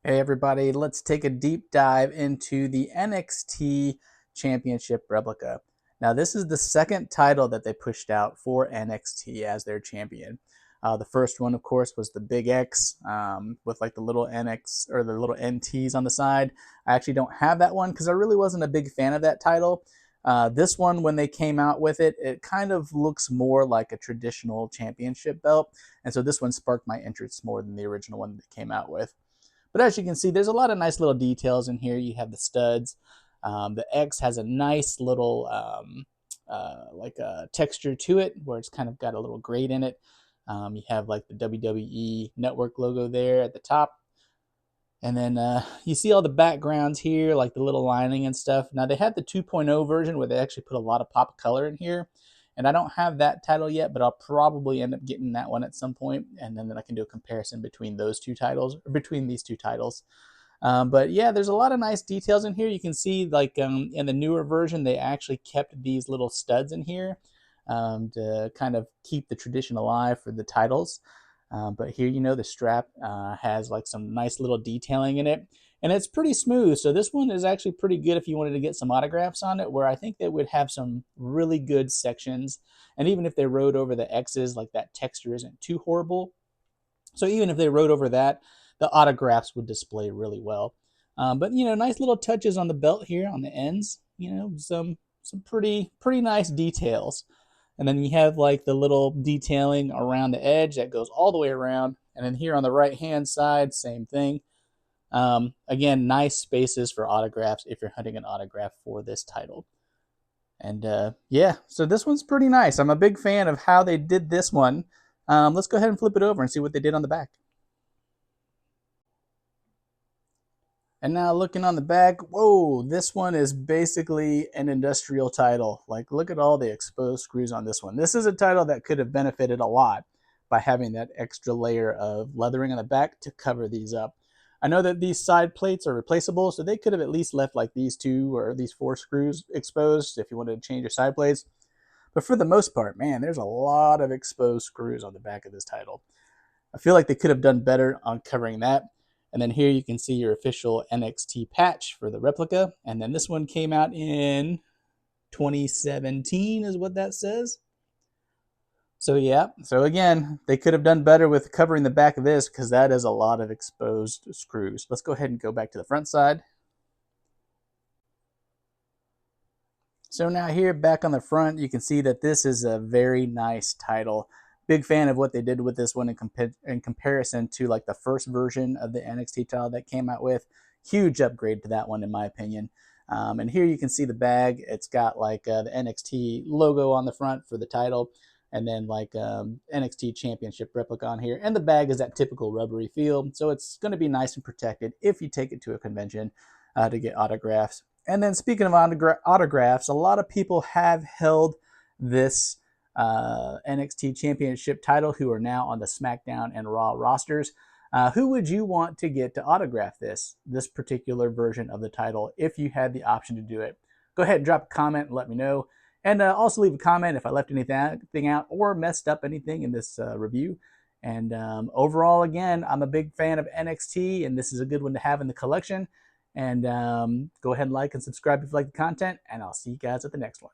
Hey everybody, let's take a deep dive into the NXT Championship Replica. Now this is the second title that they pushed out for NXT as their champion. The first one, of course, was the Big X with like the little NX or the little NTs on the side. I actually don't have that one because I really wasn't a big fan of that title. This one, when they came out with it, it kind of looks more like a traditional championship belt. And so this one sparked my interest more than the original one they came out with. But as you can see, there's a lot of nice little details in here. You have the studs. The X has a nice little like a texture to it where it's kind of got a little grate in it. You have like the WWE Network logo there at the top. And then you see all the backgrounds here, like the little lining and stuff. Now they had the 2.0 version where they actually put a lot of pop color in here. And I don't have that title yet, but I'll probably end up getting that one at some point, and then I can do a comparison between those two titles, or between these two titles. But yeah, there's a lot of nice details in here. You can see, like in the newer version, they actually kept these little studs in here to kind of keep the tradition alive for the titles. But here, the strap has like some nice little detailing in it. And it's pretty smooth. So this one is actually pretty good if you wanted to get some autographs on it, where I think they would have some really good sections. And even if they wrote over the X's, like that texture isn't too horrible. So even if they wrote over that, the autographs would display really well. But nice little touches on the belt here on the ends. Some pretty nice details. And then you have like the little detailing around the edge that goes all the way around. And then here on the right hand side, same thing. Again, nice spaces for autographs if you're hunting an autograph for this title. And yeah, so this one's pretty nice. I'm a big fan of how they did this one. Let's go ahead and flip it over and see what they did on the back. And now looking on the back, whoa, this one is basically an industrial title. Like, look at all the exposed screws on this one. This is a title that could have benefited a lot by having that extra layer of leathering on the back to cover these up. I know that these side plates are replaceable, so they could have at least left like these 2 or these 4 screws exposed if you wanted to change your side plates. But for the most part, man, there's a lot of exposed screws on the back of this title. I feel like they could have done better on covering that. And then here you can see your official NXT patch for the replica. And then this one came out in 2017 is what that says. So yeah, so again, they could have done better with covering the back of this because that is a lot of exposed screws. Let's go ahead and go back to the front side. So now here back on the front, you can see that this is a very nice title. Big fan of what they did with this one in comparison to like the first version of the NXT title that came out with. Huge upgrade to that one in my opinion. And here you can see the bag. It's got like the NXT logo on the front for the title. And then like NXT Championship Replica on here. And the bag is that typical rubbery feel. So it's going to be nice and protected if you take it to a convention to get autographs. And then speaking of autographs, a lot of people have held this NXT Championship title who are now on the SmackDown and Raw rosters. Who would you want to get to autograph this particular version of the title if you had the option to do it? Go ahead and drop a comment and let me know. And also leave a comment if I left anything out or messed up anything in this review. And overall, again, I'm a big fan of NXT, and this is a good one to have in the collection. And go ahead and like and subscribe if you like the content, and I'll see you guys at the next one.